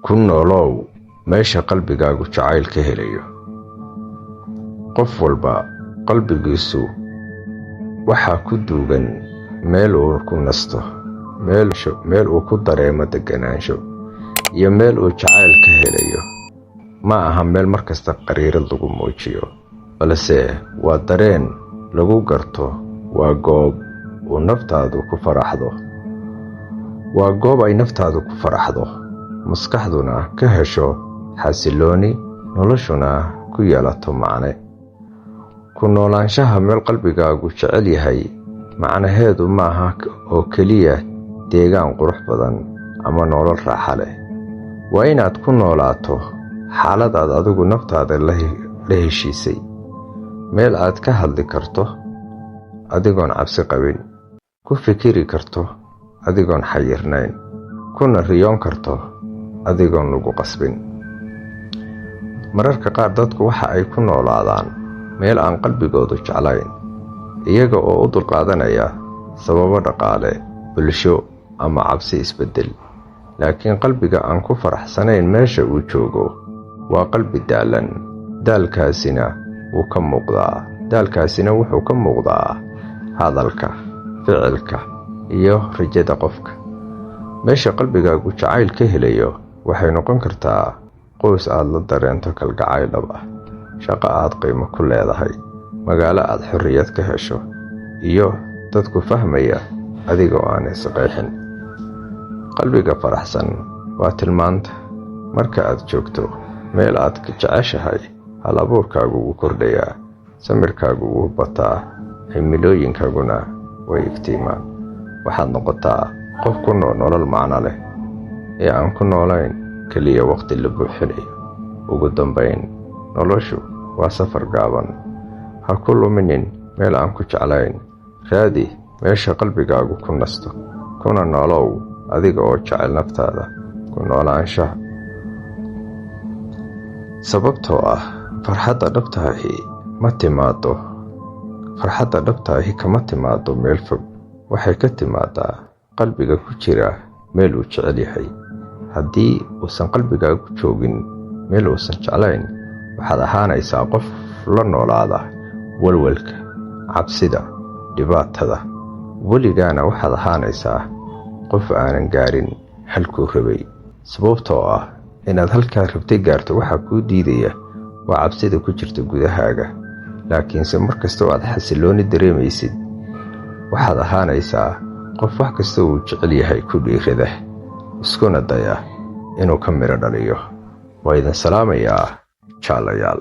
ku noolow meesha qalbigaagu jacayl ka helayo. qof walba qalbigiisu waxaa ku duugan meel uu ku nasto, meel uu ku dareemo deganaansho, iyo meel uu jacayl ka helayo. ma aha meel markasta qariirad lagu muujiyo, balse waa dareen lagu garto. waa goob uu naftaadu ku faraxdo, waa goob ay naftaadu ku faraxdo, maskaxduna ka hesho xasilooni, noloshuna ku yeelato macne. ku noolaanshaha meel qalbigaagu jecel yahay macnaheedu maaha oo keliya deegaan qurux badan ama nolol raaxa leh. waa inaad ku noolaato xaaladaad adigu naftaada la heshiisay, meel aad ka hadli karto adigoon cabsi qabin, ku fikiri karto adigoon xayirnayn, kuna riyoon karto adigoon lagu qasbin. mararka qaar dadku waxa ay ku noolaadaan meel aan qalbigoodu jeclayn, iyaga oo u dulqaadanaya sababo dhaqaale, bulsho ama cabsi isbedel. laakiin qalbiga aan ku faraxsanayn meesha uu joogo waa qalbi daalan. daalkaasina wuxuu ka muuqdaa hadalka, ficilka iyo rajada qofka. meesha qalbigaagu jacayl ka helayo waxay noqon kartaa qoys aad la dareento kalgacayl dhab ah, shaqo aad qiimo ku leedahay, magaalo aad xorriyad ka hesho, iyo dadku fahmaya adigoo aan isqeexin. qalbiga faraxsan waa tilmaanta. marka aad joogto meel aad ka jeceshahay, hal abuurkaagu wuu kordhayaa, samirkaagu wuu bataa, himilooyinkaaguna way iftiimaan. waxaad noqotaa qof ku nool nolol macno leh, ee aan ku noolayn keliya waqti la buuxinayo. ugu dambayn, noloshu waa safar gaaban. ha ku luminin meel aan ku jeclayn. raadi meesha qalbigaagu ku nasto, kuna noolow adiga oo jecel naftaada ku noolaanshaha. sababtoo ah farxadda dhabtaahi kama timaado meel fog, waxay ka timaadaa qalbiga ku jira meel uu jecel yahay. haddii uusan qalbigaagu joogin meel uusan jeclayn, waxaad ahaanaysaa qof la noolaada walwalka, cabsida, dhibaatada. weligaana waxaad ahaanaysaa qof aanan gaarin halkuu rabay. sababtoo ah inaad halkaa rabtay gaarto waxaa kuu diidaya waa cabsida ku jirta gudahaaga. laakiinse markastoo aad xasilooni dareemaysid, waxaad ahaanaysaa qof wax kasta uu jecel yahay ku dhiirada, iskuna daya inuu ka midho dhaliyo. waa idin salaamayaa jaalayaal.